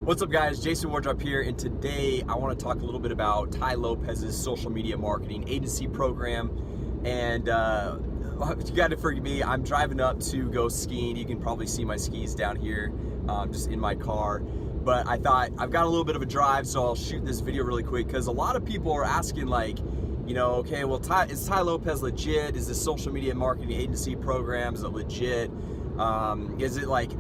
What's up, guys? Jason Wardrop here, and today I want to talk a little bit about Tai Lopez's social media marketing agency program. And you got to forgive me, I'm driving up to go skiing. You can probably see my skis down here, just in my car. But I thought I've got a little bit of a drive, so I'll shoot this video really quick because a lot of people are asking, like, you know, okay, well, is Tai Lopez legit? Is this social media marketing agency program, is it legit? Is it like,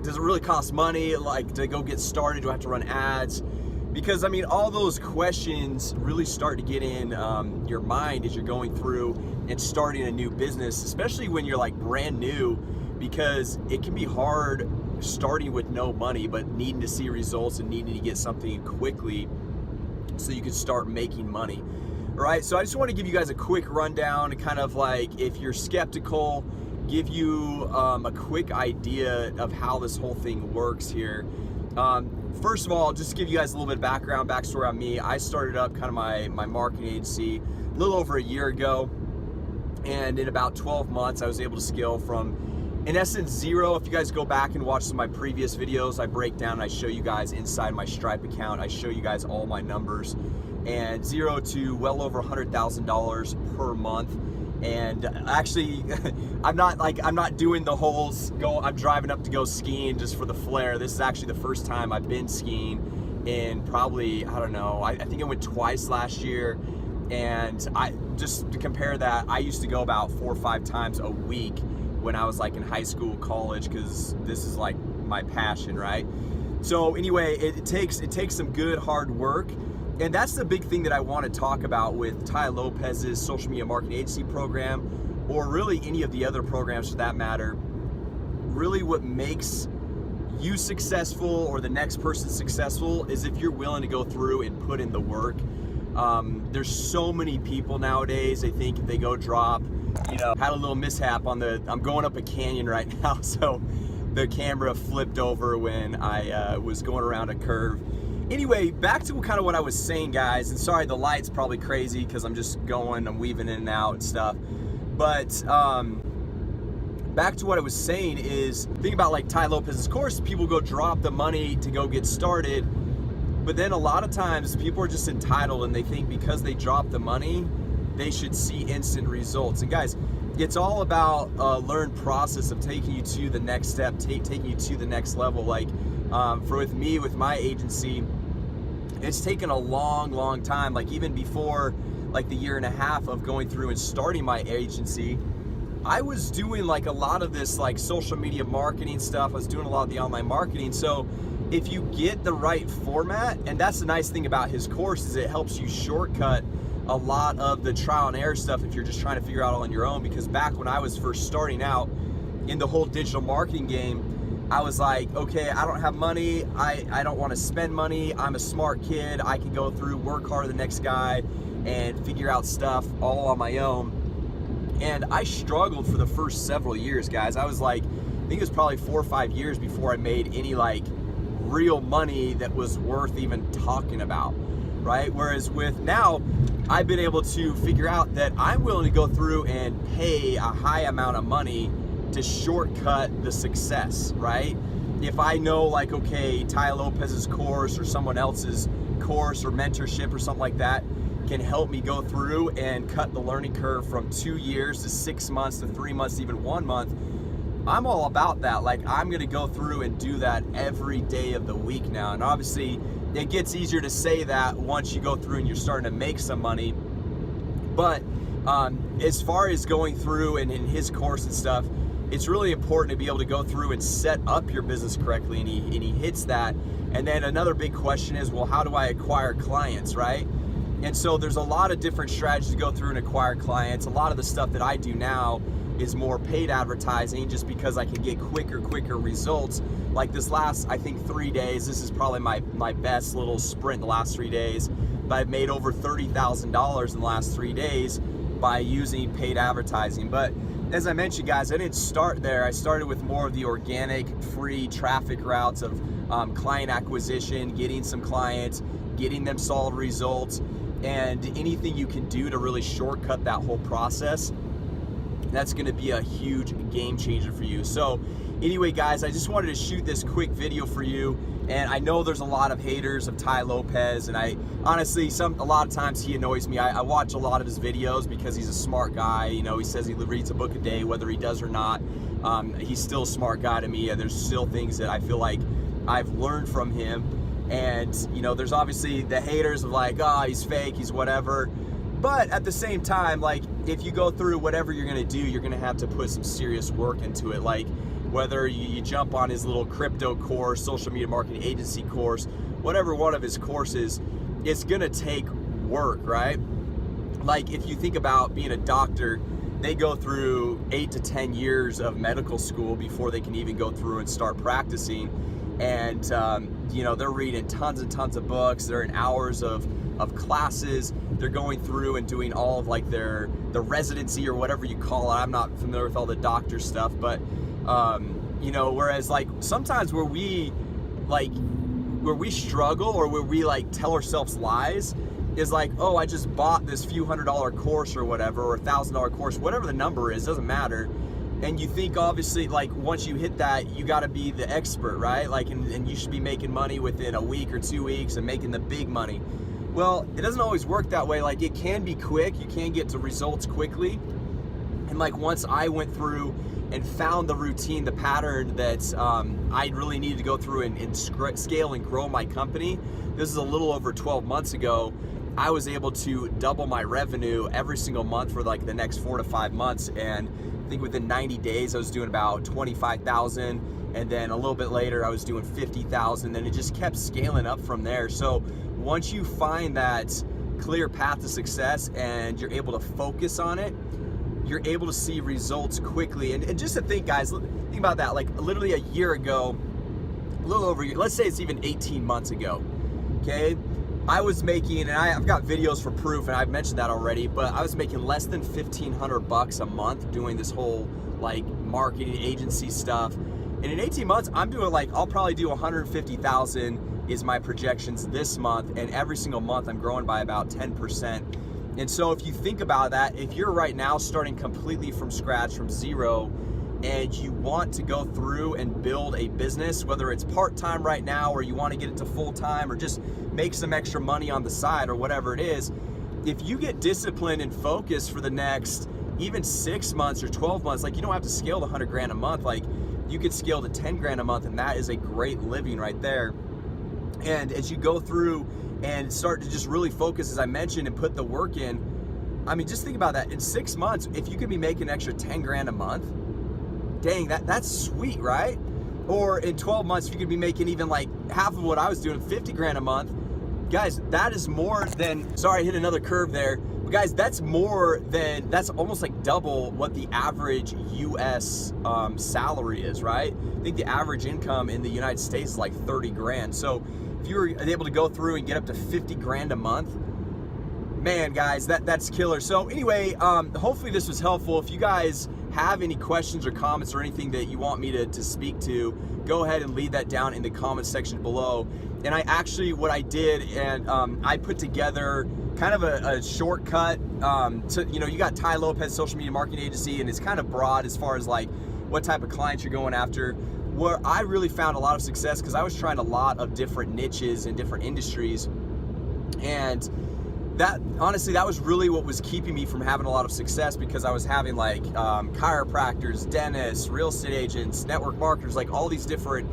does it really cost money, like, to go get started? Do I have to run ads? Because I mean, all those questions really start to get in your mind as you're going through and starting a new business, especially when you're like brand new, because it can be hard starting with no money but needing to see results and needing to get something quickly so you can start making money. All right, so I just want to give you guys a quick rundown, kind of like, if you're skeptical, give you a quick idea of how this whole thing works here. First of all, just to give you guys a little bit of backstory on me. I started up kind of my marketing agency a little over a year ago, and in about 12 months I was able to scale from, in essence, zero. If you guys go back and watch some of my previous videos, I break down and I show you guys inside my Stripe account, I show you guys all my numbers, and zero to well over $100,000 per month. And actually, I'm not doing the whole I'm driving up to go skiing just for the flair. This is actually the first time I've been skiing in probably, I don't know, I think I went twice last year. And just to compare that, I used to go about 4 or 5 times a week when I was like in high school, college, because this is like my passion, right? So anyway, it takes some good hard work. And that's the big thing that I want to talk about with Tai Lopez's social media marketing agency program, or really any of the other programs for that matter. Really what makes you successful or the next person successful is if you're willing to go through and put in the work. There's so many people nowadays, they think if they go drop, you know, had a little mishap on I'm going up a canyon right now, so the camera flipped over when I was going around a curve. Anyway, back to kind of what I was saying, guys, and sorry, the light's probably crazy because I'm just I'm weaving in and out and stuff. But back to what I was saying is, think about like Tai Lopez's course, people go drop the money to go get started, but then a lot of times people are just entitled and they think because they drop the money, they should see instant results. And guys, it's all about a learned process of taking you to the next step, taking you to the next level. Like, with me, with my agency, it's taken a long time. Like, even before like the 1.5 years of going through and starting my agency, I was doing like a lot of this like social media marketing stuff. I was doing a lot of the online marketing. So if you get the right format, and that's the nice thing about his course, is it helps you shortcut a lot of the trial and error stuff if you're just trying to figure out all on your own. Because back when I was first starting out in the whole digital marketing game, I was like, okay, I don't have money, I don't want to spend money, I'm a smart kid, I can go through, work harder than the next guy, and figure out stuff all on my own. And I struggled for the first several years, guys. I was like, I think it was probably 4 or 5 years before I made any like real money that was worth even talking about, right? Whereas with now, I've been able to figure out that I'm willing to go through and pay a high amount of money to shortcut the success, right? If I know, like, okay, Tai Lopez's course or someone else's course or mentorship or something like that can help me go through and cut the learning curve from 2 years to 6 months to 3 months, even 1 month, I'm all about that. Like, I'm gonna go through and do that every day of the week now. And obviously it gets easier to say that once you go through and you're starting to make some money. But as far as going through and in his course and stuff, it's really important to be able to go through and set up your business correctly, and he hits that. And then another big question is, well, how do I acquire clients, right? And so there's a lot of different strategies to go through and acquire clients. A lot of the stuff that I do now is more paid advertising, just because I can get quicker results. Like this last, I think, 3 days, this is probably my best little sprint the last 3 days, but I've made over $30,000 in the last 3 days by using paid advertising. But as I mentioned, guys, I didn't start there. I started with more of the organic, free traffic routes of client acquisition, getting some clients, getting them solid results, and anything you can do to really shortcut that whole process, that's gonna be a huge game changer for you. So anyway, guys, I just wanted to shoot this quick video for you. And I know there's a lot of haters of Tai Lopez, and I honestly, a lot of times he annoys me. I watch a lot of his videos because he's a smart guy. You know, he says he reads a book a day, whether he does or not. He's still a smart guy to me, and there's still things that I feel like I've learned from him. And, you know, there's obviously the haters of like, oh, he's fake, he's whatever. But at the same time, like, if you go through whatever you're gonna do, you're gonna have to put some serious work into it. Like, whether you jump on his little crypto course, social media marketing agency course, whatever one of his courses, it's gonna take work, right? Like, if you think about being a doctor, they go through 8 to 10 years of medical school before they can even go through and start practicing. And you know, they're reading tons and tons of books, they're in hours of classes, they're going through and doing all of like the residency or whatever you call it. I'm not familiar with all the doctor stuff, but you know, whereas like sometimes where we struggle or where we like tell ourselves lies is like, oh, I just bought this few $100 course or whatever, or $1,000 course, whatever the number is, doesn't matter. And you think obviously like once you hit that, you got to be the expert, right? Like, and you should be making money within a week or 2 weeks and making the big money. Well, it doesn't always work that way. Like, it can be quick, you can get to results quickly. And like once I went through and found the routine, the pattern that I really needed to go through and scale and grow my company, this is a little over 12 months ago, I was able to double my revenue every single month for like the next 4 to 5 months. And I think within 90 days, I was doing about 25,000. And then a little bit later, I was doing 50,000. Then it just kept scaling up from there. So once you find that clear path to success and you're able to focus on it, you're able to see results quickly. And just to think, guys, think about that. Like literally a year ago, a little over a year, let's say it's even 18 months ago, okay? I was making, and I've got videos for proof, and I've mentioned that already, but I was making less than $1,500 a month doing this whole like marketing agency stuff. And in 18 months, I'm doing like, I'll probably do 150,000 is my projections this month. And every single month I'm growing by about 10%. And so if you think about that, if you're right now starting completely from scratch, from zero, and you want to go through and build a business, whether it's part-time right now or you want to get it to full-time or just make some extra money on the side or whatever it is, if you get disciplined and focused for the next even 6 months or 12 months, like you don't have to scale to 100 grand a month, like you could scale to 10 grand a month, and that is a great living right there. And as you go through and start to just really focus, as I mentioned, and put the work in, I mean, just think about that. In 6 months, if you could be making an extra 10 grand a month, dang, that's sweet, right? Or in 12 months, if you could be making even like half of what I was doing, 50 grand a month, guys, that is more than, sorry, I hit another curve there. But guys, that's almost like double what the average US salary is, right? I think the average income in the United States is like 30 grand. So if you were able to go through and get up to 50 grand a month, man, guys, that's killer. So anyway, hopefully this was helpful. If you guys have any questions or comments or anything that you want me to speak to, go ahead and leave that down in the comment section below. And I actually, what I did, and I put together kind of a shortcut to, you know, you got Tai Lopez Social Media Marketing Agency, and it's kind of broad as far as like what type of clients you're going after. Where I really found a lot of success, because I was trying a lot of different niches and different industries, and that, honestly, that was really what was keeping me from having a lot of success, because I was having like chiropractors, dentists, real estate agents, network marketers, like all these different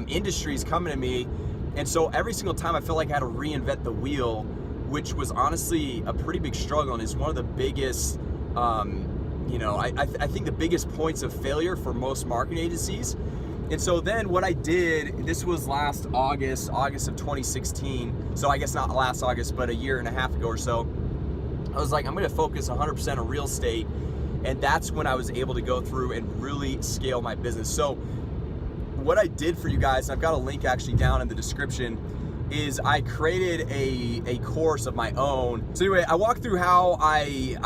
industries coming to me. And so every single time I felt like I had to reinvent the wheel, which was honestly a pretty big struggle, and is one of the biggest, you know, I think the biggest points of failure for most marketing agencies. And so then what I did, this was last August of 2016. So I guess not last August, but a year and a half ago or so. I was like, I'm gonna focus 100% on real estate. And that's when I was able to go through and really scale my business. So what I did for you guys, and I've got a link actually down in the description, is I created a course of my own. So anyway, I walk through how I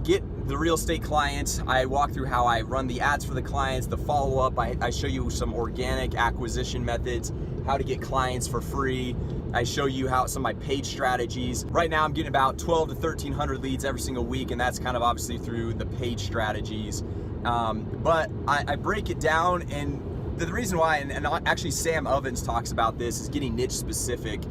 get the real estate clients. I walk through how I run the ads for the clients, the follow-up. I show you some organic acquisition methods, how to get clients for free. I show you how some of my paid strategies. Right now I'm getting about 12 to 1,300 leads every single week, and that's kind of obviously through the paid strategies. But I break it down, and the reason why, and actually Sam Ovens talks about this, is getting niche specific.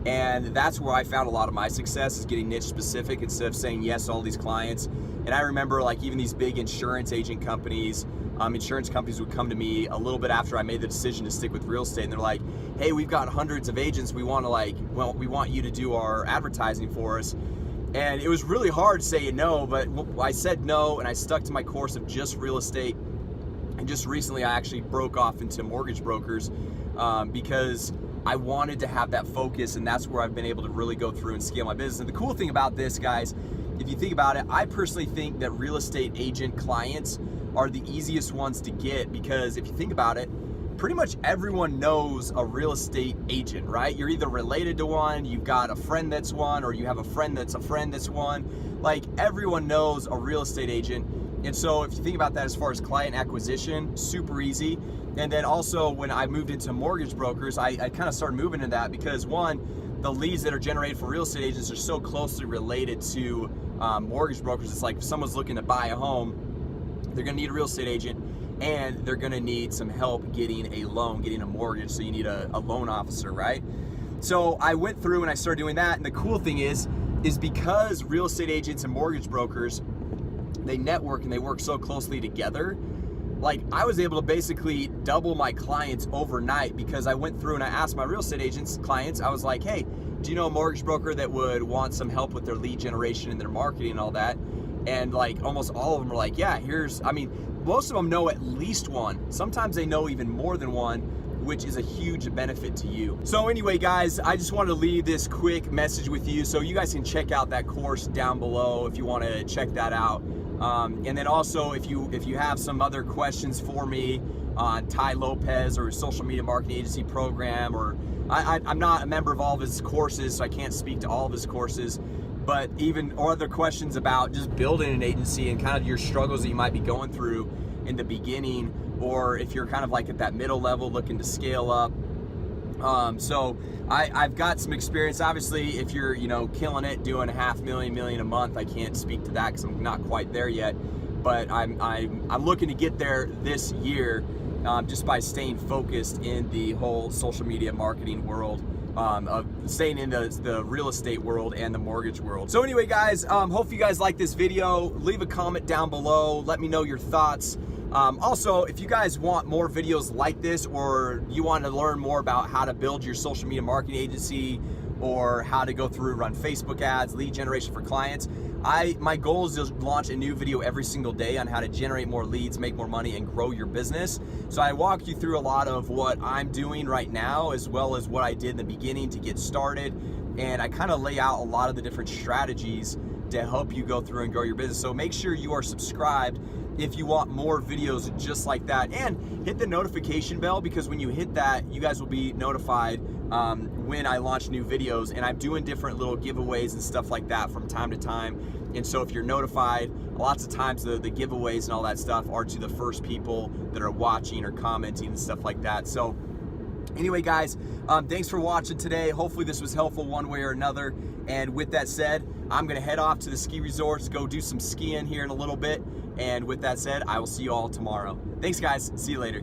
And that's where I found a lot of my success, is getting niche specific instead of saying yes to all these clients. And I remember like even these big insurance agent companies, insurance companies would come to me a little bit after I made the decision to stick with real estate, and they're like, hey, we've got hundreds of agents, we want you to do our advertising for us. And it was really hard saying no, but I said no, and I stuck to my course of just real estate. And just recently I actually broke off into mortgage brokers because I wanted to have that focus, and that's where I've been able to really go through and scale my business. And the cool thing about this, guys, if you think about it, I personally think that real estate agent clients are the easiest ones to get, because if you think about it, pretty much everyone knows a real estate agent, right? You're either related to one, you've got a friend that's one, or you have a friend that's a friend that's one. Like, everyone knows a real estate agent. And so if you think about that as far as client acquisition, super easy. And then also when I moved into mortgage brokers, I kind of started moving into that because, one, the leads that are generated for real estate agents are so closely related to mortgage brokers. It's like if someone's looking to buy a home, they're gonna need a real estate agent, and they're gonna need some help getting a loan, getting a mortgage, so you need a loan officer, right? So I went through and I started doing that, and the cool thing is because real estate agents and mortgage brokers, they network and they work so closely together, like I was able to basically double my clients overnight, because I went through and I asked my real estate agents clients, I was like, hey, do you know a mortgage broker that would want some help with their lead generation and their marketing and all that? And like almost all of them were like, yeah, most of them know at least one. Sometimes they know even more than one, which is a huge benefit to you. So anyway, guys, I just wanted to leave this quick message with you so you guys can check out that course down below if you want to check that out. And then also, if you have some other questions for me on Tai Lopez or social media marketing agency program, or I'm not a member of all of his courses, so I can't speak to all of his courses, but or other questions about just building an agency and kind of your struggles that you might be going through in the beginning, or if you're kind of like at that middle level looking to scale up. So I've got some experience. Obviously, if you're killing it, doing $500,000, $1 million a month, I can't speak to that because I'm not quite there yet. But I'm looking to get there this year, just by staying focused in the whole social media marketing world, of staying in the real estate world and the mortgage world. So anyway, guys, hope you guys like this video. Leave a comment down below. Let me know your thoughts. Also, if you guys want more videos like this, or you want to learn more about how to build your social media marketing agency, or how to go through run Facebook ads, lead generation for clients, my goal is to launch a new video every single day on how to generate more leads, make more money, and grow your business. So I walk you through a lot of what I'm doing right now, as well as what I did in the beginning to get started. And I kind of lay out a lot of the different strategies to help you go through and grow your business. So make sure you are subscribed if you want more videos just like that, and hit the notification bell, because when you hit that, you guys will be notified when I launch new videos. And I'm doing different little giveaways and stuff like that from time to time. And so if you're notified, lots of times the giveaways and all that stuff are to the first people that are watching or commenting and stuff like that. So anyway, guys, thanks for watching today. Hopefully this was helpful one way or another. And with that said, I'm gonna head off to the ski resorts, go do some skiing here in a little bit. And with that said, I will see you all tomorrow. Thanks, guys. See you later.